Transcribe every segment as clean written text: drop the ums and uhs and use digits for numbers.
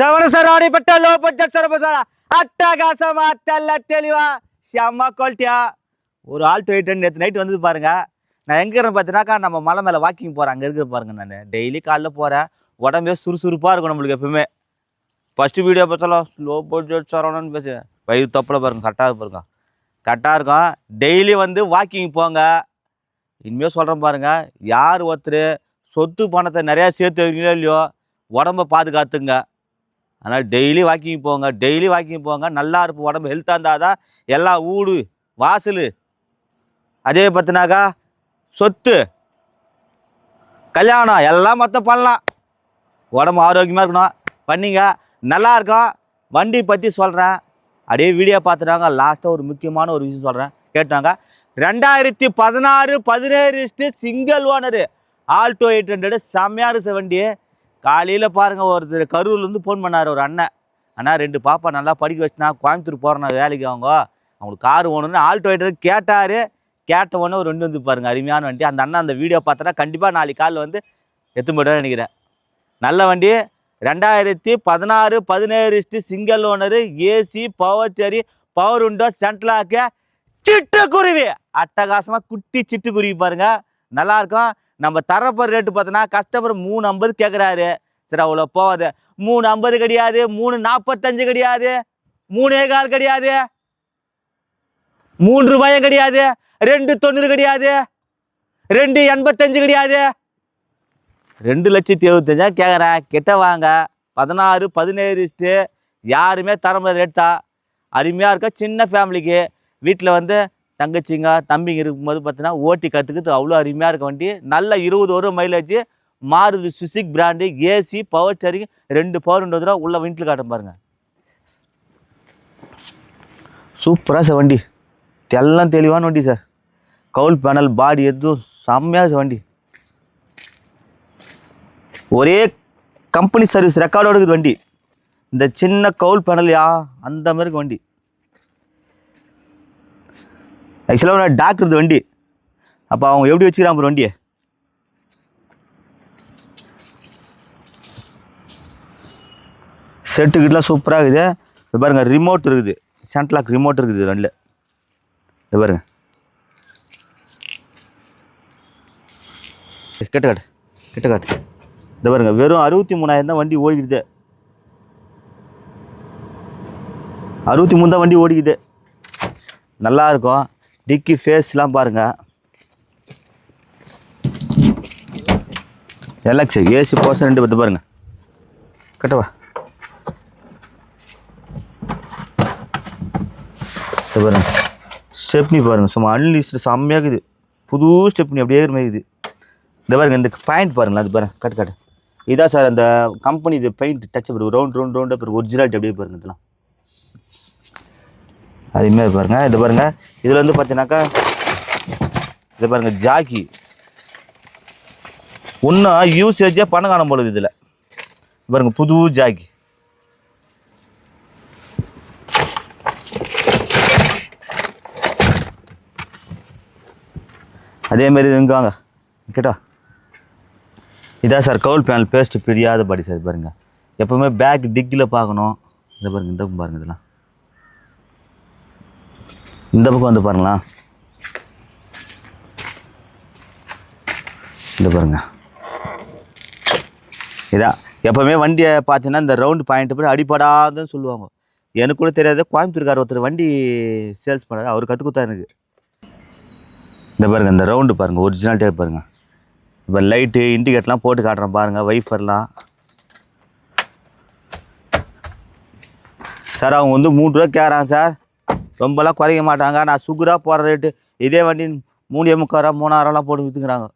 சவணசர் ஆடிப்பட்ட low budget சரபசாரா அட்டகாசமா தெல்ல தெளிவா செம்ம குவாலிட்டியா ஒரு ஆல்டோ 8 நேற்று நைட்டு வந்தது பாருங்க. நான் எங்கே இருக்கிறேன் பார்த்தீங்கன்னாக்கா நம்ம மலை மேலே வாக்கிங் போகிறேன். அங்கே இருக்கிற பாருங்க, நான் டெய்லி காலைல போகிறேன். உடம்பே சுறுசுறுப்பாக இருக்கும் நம்மளுக்கு எப்பவுமே. ஃபஸ்ட்டு வீடியோ பார்த்தாலும் லோ பட்ஜெட் சரவணன்னு பேசு வயிறு தொப்பில் பாருங்க, கரெக்டாக பாருங்க, கரெக்டாக இருக்கும். டெய்லி வந்து வாக்கிங் போங்க. இனிமேல் சொல்கிறேன் பாருங்க, யார் ஒருத்தர் சொத்து பணத்தை நிறையா சேர்த்து வைக்கிறீங்களோ இல்லையோ உடம்பை பாதுகாத்துங்க. அதனால் டெய்லி வாக்கிங் போங்க, டெய்லி வாக்கிங் போங்க. நல்லா இருப்போம், உடம்பு ஹெல்த்தாக இருந்தால் தான் எல்லாம் ஊடு வாசல். அதே பார்த்தினாக்கா சொத்து கல்யாணம் எல்லாம் மொத்தம் பண்ணலாம். உடம்பு ஆரோக்கியமாக இருக்கணும், பண்ணிங்க நல்லா இருக்கும். வண்டி பற்றி சொல்கிறேன், அப்படியே வீடியோ பார்த்துட்டாங்க. லாஸ்ட்டாக ஒரு முக்கியமான ஒரு விஷயம் சொல்கிறேன், கேட்டாங்க. 2016-17 சிங்கிள் ஓனரு ஆல்டோ 800 செம்மையாக இருக்கு வண்டி. காலையில் பாருங்கள், ஒருத்தர் கரூர்லேருந்து ஃபோன் பண்ணார் ஒரு அண்ணன். ஆனால் 2 பாப்பா நல்லா படிக்க வச்சுனா கோயம்புத்தூர் போகிறேன்னா வேலைக்கு அவங்களுக்கு கார் ஓணுன்னு ஆல்டோ 800 கேட்டார். கேட்ட உடனே ஒரு 2 வந்து பாருங்கள், அருமையான வண்டி. அந்த அண்ணன் அந்த வீடியோ பார்த்தா கண்டிப்பாக நாளைக்கு காலில் வந்து எடுத்து போய்ட்டு நினைக்கிறேன். நல்ல வண்டி. 2016-17 சிங்கிள் ஓனரு, ஏசி, பவர் சேரி, பவர் விண்டோ, சென்ட்லாக்கு, சிட்டுக்குருவி அட்டகாசமாக குட்டி சிட்டுக்குருவி பாருங்க, நல்லாயிருக்கும். நம்ம தரப்போகிற ரேட்டு பார்த்தோன்னா கஸ்டமர் 350 கேட்குறாரு. சரி, அவ்வளோ போகாது. 350 கிடையாது, 345 கிடையாது, 3.25 கிடையாது, 3 ரூபாயும் கிடையாது, 290 கிடையாது, 285 கிடையாது, 2,75,000 கேட்குறேன். கிட்ட வாங்க. 16-17 யாருமே தரமுடியாத ரேட் தான். அருமையாக இருக்க. சின்ன ஃபேமிலிக்கு வீட்டில் வந்து தங்கச்சிங்க தம்பிங்க இருக்கும்போது பார்த்தீங்கன்னா ஓட்டி கற்றுக்கிறது அவ்வளோ அருமையாக இருக்க வண்டி. நல்ல 20 வரும் mileage. Maruti Suzuki brand, AC, power steering, 2 power window தடவை உள்ள வீட்டில் காட்டும் பாருங்கள். சூப்பராக சார் வண்டி, எல்லாம் தெளிவான வண்டி சார். கவுல் பேனல், பாடி எதுவும் செம்மையாக சார் வண்டி. ஒரே கம்பெனி சர்வீஸ் ரெக்கார்டோடு இருக்குது வண்டி. இந்த சின்ன கவுல் பேனல்யா அந்த மாதிரி இருக்கு வண்டி. ஆக்சுவலாக டாக்டர் இது வண்டி. அப்போ அவங்க எப்படி வச்சுக்கிறாங்க ஒரு வண்டியை. செட்டுக்கிட்டலாம் சூப்பராக இருக்குது. இது பாருங்கள், ரிமோட் இருக்குது, சென்ட்லாக் ரிமோட் இருக்குது ரெண்டில். இது பாருங்க, கிட்ட காட்டு. இது பாருங்க, வெறும் 63,000 தான் வண்டி ஓடிக்குது. 63 தான் வண்டி ஓடிக்குது. நல்லா இருக்கும். டிக்கி ஃபேஸ்லாம் பாருங்கள், எலக்ஸ் ஏசி போர்ஷன் 2 பத்து பாருங்கள். கட்டவா பாருங்க. ஸ்டெப்னி பாருங்கள், சும்மா அன்லிஸ்ட் செம்மையாக இருக்குது. புது ஸ்டெப்னி அப்படியே இருக்குது. இந்த பாருங்கள், இந்த பாயிண்ட் பாருங்களா, அது பாருங்கள், கட்டு. இதான் சார் அந்த கம்பெனி இது பெயிண்ட் டச் பாருங்க, ரவுண்ட் அப்புறம் ஒரிஜினாலிட்டி அப்படியே பாருங்கள். இதெல்லாம் அதுமாரி பாருங்கள். இது பாருங்கள், இதில் வந்து பார்த்தீங்கன்னாக்கா இது பாருங்கள் ஜாக்கி. இன்னும் யூசேஜாக பணம் காணும் போடுது. இதில் பாருங்கள், புது ஜாக்கி. அதேமாரி இங்கே வாங்க கேட்டா. இதான் சார் கவுல் பேனல் பேஸ்ட்டு பிரியாத பாடி சார். பாருங்கள், எப்போவுமே பேக் டிக்கில் பார்க்கணும். இதை பாருங்கள், இந்த பக்கம் பாருங்கள், இதெல்லாம் இந்த பக்கம் வந்து பாருங்களா. இந்த பாருங்க, இதான் எப்போவுமே வண்டியை பார்த்தீங்கன்னா இந்த ரவுண்டு பாயிண்ட் போய் அடிப்படாதுன்னு சொல்லுவாங்க. எனக்கு கூட தெரியாது. கோயம்புத்தூர்கார் ஒருத்தர் வண்டி சேல்ஸ் பண்ணார், அவர் கற்றுக் கொடுத்தா எனக்கு. இந்த பாருங்கள், இந்த ரவுண்டு பாருங்கள், ஒரிஜினாலிட்டியாக பாருங்கள். இப்போ லைட்டு இண்டிகேட்டர்லாம் போட்டு காட்டுறேன் பாருங்கள், வைஃபர்லாம். சார் அவங்க வந்து 3 ரூபா கேட்குறாங்க சார், ரொம்பலாம் குறைக்க மாட்டாங்க. நான் சுகராக போகிற ரேட்டு இதே வண்டி 3,300 3,000 போட்டு விற்றுங்கிறாங்க.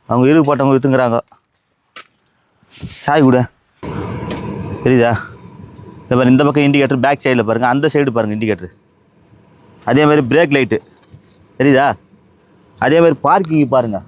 அவங்க இருக்கு போட்டவங்க விற்றுங்கிறாங்க. சாய் கூட தெரியுதா. இந்த மாதிரி இந்த பக்கம் இண்டிகேட்டர் பேக் சைடில் பாருங்கள், அந்த சைடு பாருங்கள் இண்டிகேட்டர். அதேமாதிரி பிரேக் லைட்டு தெரியுதா. அதேமாதிரி பார்க்கிங் பாருங்கள்.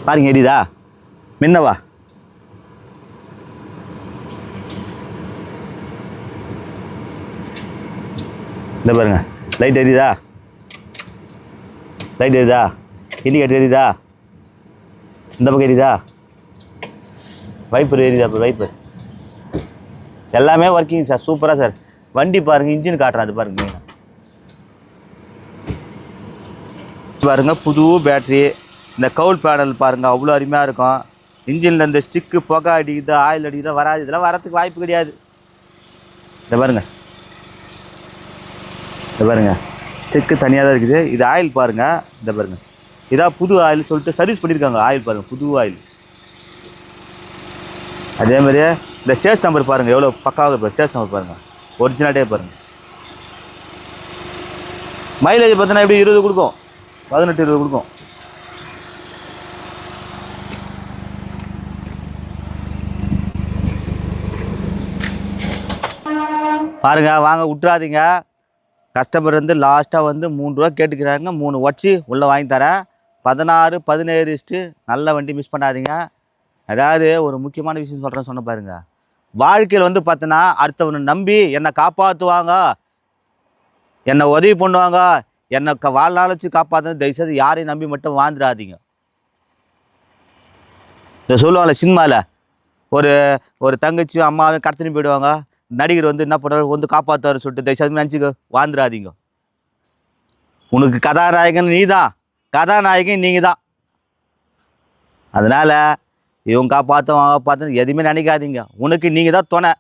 பாருங்க எரியுதா, மின்னவா. இந்த பாருங்க, லைட் எரியுதா, இண்டிகேட்டர் எரியுதா. இந்த பக்கம் எரியுதா? வைப்பர் எரியுதா? அப்போ வைப்பர் எல்லாமே ஒர்க்கிங் சார். சூப்பராக சார். வண்டி பாருங்கள், இன்ஜின் காட்டுறேன். அது பாருங்க பாருங்க, புது பேட்ரி. இந்த கவுல் பேனல் பாருங்கள், அவ்வளோ அருமையாக இருக்கும். இன்ஜினில் இந்த ஸ்டிக்கு புகை அடிக்குது, ஆயில் அடிக்குது, வராது. இதெல்லாம் வரத்துக்கு வாய்ப்பு கிடையாது. இதை பாருங்க, இதை பாருங்க, ஸ்டிக்கு தனியாக தான் இருக்குது. இது ஆயில் பாருங்கள். இதை பாருங்க, இதான் புது ஆயில் சொல்லிட்டு சர்வீஸ் பண்ணியிருக்காங்க. ஆயில் பாருங்கள், புது ஆயில். அதே மாதிரி இந்த சேஸ் நம்பர் பாருங்கள், எவ்வளோ பக்காவாக இருக்கும். சேஸ் நம்பர் பாருங்கள், ஒரிஜினாலிட்டே பாருங்கள். மைலேஜ் பார்த்தீங்கன்னா எப்படி 20 கொடுக்கும், 18-20 கொடுக்கும். பாருங்க, வாங்க விட்டுறாதீங்க. கஸ்டமர் வந்து லாஸ்ட்டாக வந்து 3 ரூபா கேட்டுக்கிறாங்க. 3 உடச்சி உள்ளே வாங்கி தரேன். 16-17 நல்ல வண்டி, மிஸ் பண்ணாதீங்க. அதாவது ஒரு முக்கியமான விஷயம் சொல்கிறேன்னு சொன்ன பாருங்க. வாழ்க்கையில் வந்து பார்த்தோன்னா அடுத்தவனை நம்பி என்னை காப்பாற்றுவாங்க, என்னை உதவி பண்ணுவாங்க, என்னை வாழ்நாள் வச்சு காப்பாற்ற தயவுசெய்து யாரையும் நம்பி மட்டும் வாழ்ந்துடாதீங்க. இதை சொல்லுவாங்கள்ல சினிமாவில், ஒரு தங்கச்சியும் அம்மாவையும் கடத்தினு போயிடுவாங்க. நடிகர் வந்து என்ன பண்ணுறாரு, வந்து காப்பாற்றுவார்னு சொல்லிட்டு தயவுசெய்து நினச்சிக்க வாழ்ந்துடாதீங்க. உனக்கு கதாநாயகன் நீ தான், கதாநாயகன் நீங்கள் தான். அதனால் இவங்க காப்பாற்ற எதுவுமே நினைக்காதீங்க. உனக்கு நீங்கள் தான் துணை.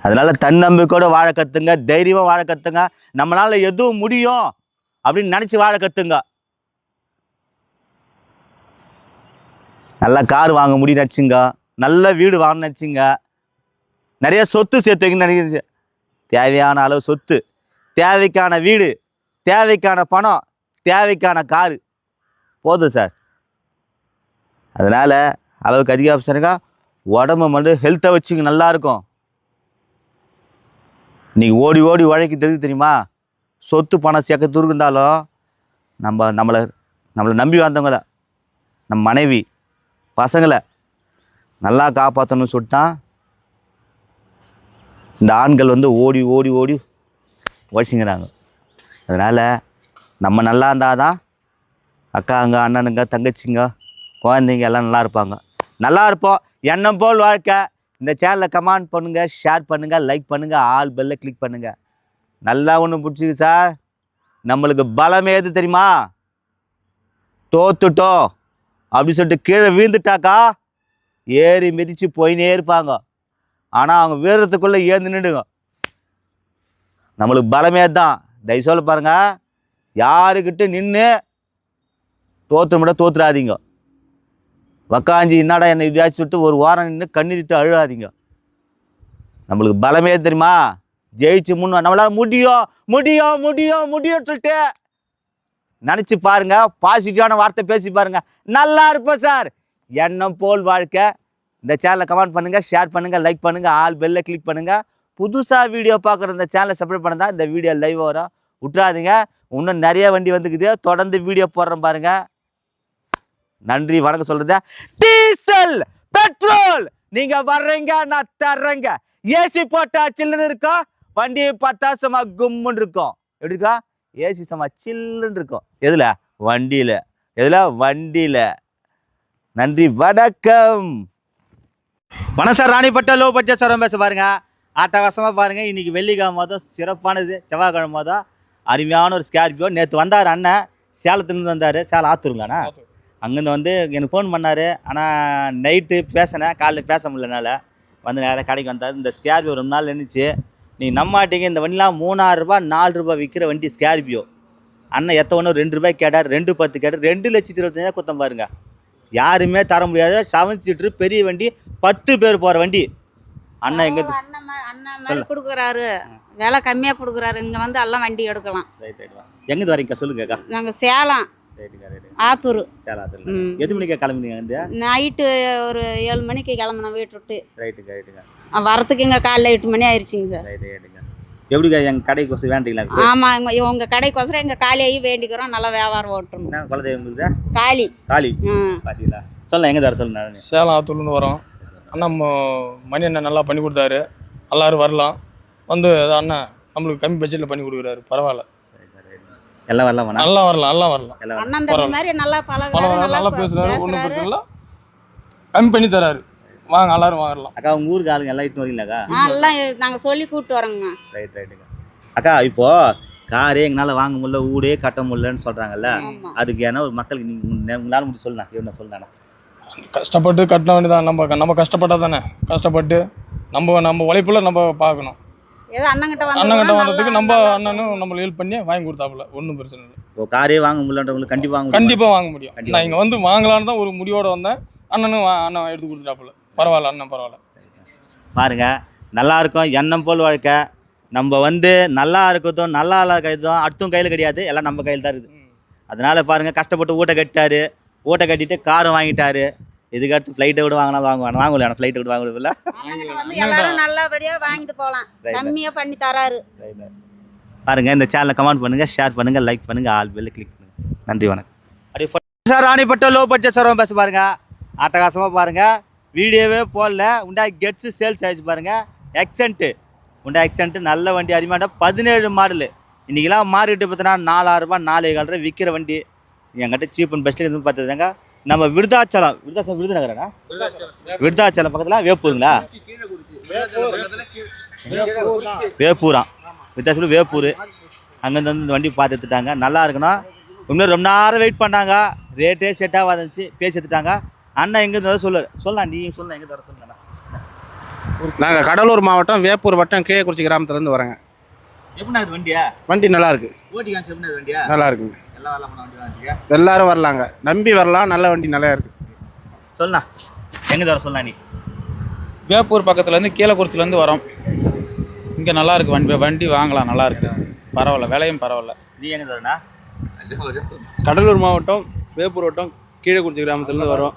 அதனால் தன்னம்பிக்கையோடு வாழ கற்றுங்க, தைரியமாக வாழ கற்றுங்க. நம்மளால் எதுவும் முடியும் அப்படின்னு நினச்சி வாழ கற்றுங்க. நல்ல கார் வாங்க முடியும் நினச்சிங்க, நல்ல வீடு வாங்கணும்னு நினச்சிங்க, நிறைய சொத்து சேர்த்து வைக்கணும்னு நினைக்கிறீங்க. தேவையான அளவு சொத்து, தேவைக்கான வீடு, தேவைக்கான பணம், தேவைக்கான காரு போதும் சார். அதனால் அளவுக்கு அதிக ஆப்ஷனுங்க. உடம்பு மட்டும் ஹெல்த்தை வச்சுங்க, நல்லாயிருக்கும். நீங்கள் ஓடி ஓடி உழைக்க தெரியுமா? சொத்து பணம் சேர்க்க இருந்தாலும் நம்மளை நம்பி வந்தவங்கள, நம்ம மனைவி பசங்களை நல்லா காப்பாற்றணும்னு சொல்லிட்டு தான் இந்த ஆண்கள் வந்து ஓடி ஓடி ஓடி உழைச்சிங்கிறாங்க. அதனால் நம்ம நல்லா இருந்தால் தான் அக்காங்க, அண்ணனுங்க, தங்கச்சிங்க, குழந்தைங்க எல்லாம் நல்லா இருப்பாங்க. நல்லா இருப்போம். எண்ணம் போல் வாழ்க்கை. இந்த சேனலை கமெண்ட் பண்ணுங்கள், ஷேர் பண்ணுங்கள், லைக் பண்ணுங்கள், ஆல் பெல்லை கிளிக் பண்ணுங்கள். நல்லா ஒன்று பிடிச்சிக்கு சார். நம்மளுக்கு பலமே எது தெரியுமா? தோத்துட்டோம் அப்படி சொல்லிட்டு கீழே வீழ்ந்துட்டாக்கா ஏறி மிதித்து போயினே இருப்பாங்க. ஆனால் அவங்க வீரத்துக்குள்ளே ஏந்து நின்றுங்க. நம்மளுக்கு பலமே தான். தயவு சொல்ல பாருங்கள், யாருக்கிட்ட நின்று தோத்துறாதீங்க. உக்காஞ்சி என்னடா என்னை வியாச்சு விட்டு ஒரு வாரம் நின்று கண்ணீரிட்டு அழுகாதீங்க. நம்மளுக்கு பலமே தெரியுமா? ஜெயிச்சு நம்மளால் முடியும் முடியும் முடியும் முடியும் சொல்லிட்டு நினச்சி பாருங்க. பாசிட்டிவான வார்த்தை பேசி பாருங்க, நல்லா இருப்போம் சார். எண்ணம் போல் வாழ்க்கை. இந்த சேனலை கமெண்ட் பண்ணுங்கள், ஷேர் பண்ணுங்கள், லைக் பண்ணுங்கள், ஆல் பெல்லை கிளிக் பண்ணுங்கள். புதுசாக வீடியோ பார்க்குற இந்த சேனலை சப்ஸ்கிரைப் பண்ண தான் இந்த வீடியோ லைவ் வரும். விட்றாதீங்க. இன்னும் நிறைய வண்டி வந்துக்குது, தொடர்ந்து வீடியோ போடுறேன் பாருங்கள். நன்றி, வணக்கம் சொல்கிறது. டீசல் பெட்ரோல் நீங்கள் வர்றீங்க, நான் தர்றேங்க. ஏசி போட்டா சில்லுன்னு இருக்கும், வண்டி பார்த்தா சும்மா கும்முன்னு இருக்கும். எப்படி இருக்கா? ஏசி சும்மா சில்லுன்னு இருக்கும். எதில்? வண்டியில். எதில்? வண்டியில். நன்றி, வணக்கம். வணக்கம் சார். ராணிப்பட்ட லோ பட்ஜெட் சார் பேச பாருங்க. அட்டகாசமாக பாருங்கள். இன்றைக்கி வெள்ளிக்கிழமை மொதல் சிறப்பானது, செவ்வாய்க்கிழமை மொதல் அருமையான ஒரு ஸ்கார்பியோ. நேற்று வந்தார் அண்ணன், சேலத்துலேருந்து வந்தார். சேலம் ஆத்தூருங்களாண்ணா? அங்கேருந்து வந்து எனக்கு ஃபோன் பண்ணார். ஆனால் நைட்டு பேசினேன், காலைல பேச முடியலனால வந்து நேராக கடைக்கு வந்தார். இந்த ஸ்கார்பியோ ரொம்ப நாள் நின்றுச்சு. நீங்கள் நம்மாட்டிங்க, இந்த வண்டிலாம் 3000 ரூபா 4 ரூபா விற்கிற வண்டி ஸ்கார்பியோ. அண்ணன் ஒன்று 2 ரூபாய் கேட்டார், 210 கேட்டார். 2,25,000 கொடுத்தேன் பாருங்க. யாருமே தர முடியாது. 7 சீட்ரு பெரிய வண்டி, 10 பேர் போகிற வண்டி. அண்ணன் எங்கே அண்ணன் கொடுக்குறாரு, விலை கம்மியாக கொடுக்குறாரு. இங்கே வந்து எல்லாம் வண்டி எடுக்கலாம். Right right. எங்கேருந்து வரீங்க சொல்லுங்கக்கா? நாங்கள் சேலம் ஆத்தூர். எது மணிக்கா கிளம்புனீங்க? வந்து நைட்டு ஒரு 7 மணிக்கு கிளம்புனோம் வீட்டு விட்டு. ரைட்டுங்க ரைட்டுங்க. வரத்துக்கு இங்கே காலைல 8 மணி ஆயிடுச்சுங்க சார். ரைட்டு ரைட்டுங்க. எப்படிக்கா எங்கள் கடைக்கு வேண்டிங்களா? ஆமாம், உங்கள் கடைக்கோசரம் எங்கள் காலியாகி வேண்டிக்கிறோம். நல்லா வியாபாரம் ஓட்டணும். என்ன குலதெய்வம் உங்களுக்கு? காளி. காளி பார்த்தீங்களா? சொல்ல எங்கே தர சொல்லுங்க. சேலம் ஆத்தூர்லேருந்து வரோம். அண்ணா மணி அண்ணன் நல்லா பண்ணி கொடுத்தாரு. எல்லோரும் வரலாம். வந்து அண்ணன் நம்மளுக்கு கம்மி பட்ஜெட்டில் பண்ணி கொடுக்குறாரு. பரவாயில்ல. எல்லாம் வரலாமா நல்லா வரலாம் எல்லாம் வரலாம். எல்லாம் வரலாம். அண்ணன் தம்பி மாதிரி நல்லா பரவாயில்ல, பழகுறாரு, நல்லா பேசுறாரு, ஒன்றும் பேசுறாரு. பிரச்சனை இல்லை. கம்மி பண்ணி தராரு. வாங்க எல்லாரும் வாங்கலாம். அக்கா உங்க ஊருக்கு ஆளுங்க எல்லாம் இட்டு வரீங்களாக்கா? எல்லாம் நாங்க சொல்லி கூப்பிட்டு வரோங்க. ரைட்டுங்க. அக்கா இப்போ காரே எங்களால் வாங்க முடியல, ஊடே கட்ட முடியலன்னு சொல்றாங்கல்ல, ஆமா. அதுக்கு ஏன்னா ஒரு மக்களுக்கு நீங்க உங்களால முடிச்சு சொல்லலாம், என்ன சொல்லலாம்? கஷ்டப்பட்டு கட்டின வேண்டியதான். நம்ம கஷ்டப்பட்டா தானே, கஷ்டப்பட்டு நம்ம உழைப்புல நம்ம பார்க்கணும். ஏதோ அண்ணங்கிட்ட அண்ணங்கிட்ட வந்து வந்ததுக்கு நம்ம அண்ணனும் நம்மளை ஹெல்ப் பண்ணி வாங்கி கொடுத்தாப்புல, ஒன்றும் பிரச்சனை இல்லை. இப்போ காரே வாங்க முடியலன்றவங்களுக்கு கண்டிப்பாக வாங்க முடியும். கண்டிப்பாக வாங்க முடியும். கண்டிப்பா. நான் இங்கே வந்து வாங்கலான்னு தான் ஒரு முடிவோட வந்தேன். அண்ணன் எடுத்து கொடுத்துட்டாப்புல. பரவாயில்ல அண்ணன் பரவாயில்ல. பாருங்க, நல்லா இருக்கும் எண்ணம் போல் வாழ்க்கை. நம்ம வந்து நல்லா இருக்கட்டும் நல்லா இருக்கிறதும் அடுத்தும் கையில் கிடையாது, எல்லாம் நம்ம கையில் தான் இருக்குது. அதனால பாருங்க, கஷ்டப்பட்டு ஊட்ட கட்டிட்டாரு, ஊட்ட கட்டிட்டு காரும் வாங்கிட்டாரு. இதுக்கு அடுத்து ஃப்ளைட்டை விட வாங்கினா வாங்கல ஃப்ளைட்டை விட வாங்கல. அண்ணங்கிட்ட வந்து எல்லாரும் நல்லபடியா வாங்கிட்டு போகலாம், கம்மியா பண்ணி தராரு. பாருங்க, இந்த சேனலை கமெண்ட் பண்ணுங்க, ஷேர் பண்ணுங்க, லைக் பண்ணுங்க, ஆல் பெல்ல கிளிக் பண்ணுங்க. நன்றி, வணக்கம். அப்படியே சார் ராணிப்பட்ட லோ பட்ஜெட் சார் பேச பாருங்க, அட்டகாசமாக பாருங்க. வீடியோவே போடல, உண்டா கெட்ஸு சேல்ஸ் ஆகிடுச்சு பாருங்க. எக்ஸென்ட்டு உண்டா எக்ஸென்ட்டு நல்ல வண்டி, அருமையான 17 மாடலு. இன்றைக்கெல்லாம் மார்க்கெட்டு பார்த்தீங்கன்னா 4000 ரூபாய் 4,500 விற்கிற வண்டி. என்கிட்ட சீப் அண்ட் பெஸ்ட்டு இருந்து பார்த்துதாங்க. நம்ம விருதாச்சலம் விருதுநகரா, விருதாச்சலம் பக்கத்தில் வேப்பூருங்களா, வேப்பூரா, விருதாச்சலம் வேப்பூர். அங்கேருந்து வந்து இந்த வண்டி பார்த்து எடுத்துட்டாங்க. நல்லா இருக்கணும். இன்னும் ரொம்ப நேரம் வெயிட் பண்ணாங்க, ரேட்டே செட்டாக வந்துச்சு, பேசி எடுத்துட்டாங்க. அண்ணா எங்கேருந்து சொல்லலாம், நீங்கள் சொல்லலாம், எங்கே தர சொல்லுங்கண்ணா. நாங்கள் கடலூர் மாவட்டம் வேப்பூர் வட்டம் கீழக்குறிச்சி கிராமத்துலேருந்து வரேங்க. எப்படின்னா இது வண்டியா? வண்டி நல்லா இருக்கு, ஓட்டி காமிச்சு எப்படின்னா இது வண்டியா? நல்லா இருக்குங்க. எல்லாம் வரலாம் வண்டி வாங்கிட்டியா? எல்லாரும் வரலாங்க, நம்பி வரலாம். நல்ல வண்டி நல்லா இருக்கு. சொல்லலாம், எங்கே தர சொல்லலாம். நீ வேப்பூர் பக்கத்துலேருந்து கீழக்குறிச்சிலேருந்து வரோம். இங்கே நல்லா இருக்கு வண்டி வாங்கலாம், நல்லா இருக்கு, பரவாயில்ல, விலையும் பரவாயில்ல. நீ எங்கே தரண்ணா? கடலூர் மாவட்டம் வேப்பூர் வட்டம் கீழக்குறிச்சி கிராமத்துலேருந்து வரோம்.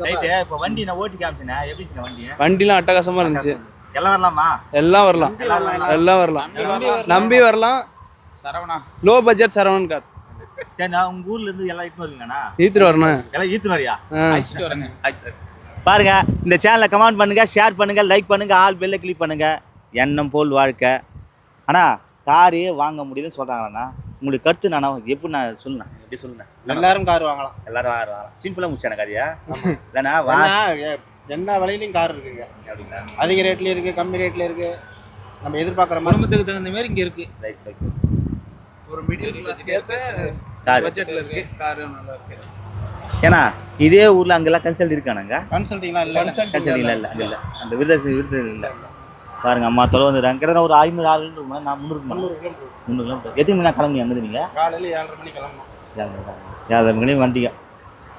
ரைட்டு. இப்போ வண்டி நான் ஓட்டி காமிச்சேண்ணா, எப்படி இருந்துச்சு வண்டி? வண்டிலாம் அட்டகாசமாக இருந்துச்சு. எல்லாம் வரலாமா? எல்லாம் வரலாம், நம்பி வரலாம். Saravana low budget Saravanan car. சரிண்ணா, உங்கள் ஊர்லேருந்து எல்லாம் இட்டு வருவீங்கண்ணா? ஈத்துட்டு வரணும், எல்லாம் ஈத்து வரியா? பாருங்க, இந்த சேனலை கமெண்ட் பண்ணுங்க, ஷேர் பண்ணுங்க, லைக் பண்ணுங்க, ஆல் பெல்ல கிளிக் பண்ணுங்க. எண்ணம் போல் வாழ்க்கை. ஆனால் காரே வாங்க முடியுதுன்னு சொல்கிறாங்கண்ணா, உங்களுக்கு கருத்து நானா எப்படி நான் சொல்லுண்ணா, எப்படி சொல்லுண்ணா? எல்லாரும் கார் வாங்கலாம். எல்லாரும் வாங்கலாம். சிம்பிளாக முடிச்சான கதையா இல்லைண்ணா? எந்த விலையிலையும் கார் இருக்குங்க. அப்படிங்களா? அதிக ரேட்லேயும் இருக்குது, கம்மி ரேட்டில் இருக்குது. நம்ம எதிர்பார்க்குற மாதிரி குடும்பத்துக்கு தகுந்த மாதிரி இங்கே இருக்குது. ரைட். ஒரு மிடில் கிளாஸ் கேட்ட கார் பட்ஜெட்டில் இருக்குது, காரு நல்லா இருக்குது. ஏன்னா இதே ஊரில் அங்கெல்லாம் கன்சல்ட் இருக்கானுங்க. கன்சல்ட்டிங்லாம் இல்லை. கன்சல்ட் இல்லை அங்கே இல்லை, அந்த விருது இல்லை. பாருங்க, அம்மா தொலை வந்துடுறாங்க. கிட்டத்தட்ட ஒரு 500 நான் 300 கிலோமீட்டர். எத்தனை மணி கிளம்பி அங்கே நீங்கள்? காலையில் 7:30 மணிக்கு கிளம்பணும். 7:30 மணி வண்டிங்க.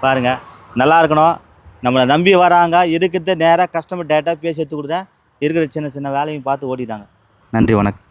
பாருங்கள், நல்லா இருக்கணும். நம்மளை நம்பி வராங்க, இருக்கிறத நேராக கஸ்டமர் டேரெக்டாக பேசி எடுத்து கொடுத்தேன். இருக்கிற சின்ன சின்ன வேலையும் பார்த்து ஓட்டிட்டாங்க. நன்றி, வணக்கம்.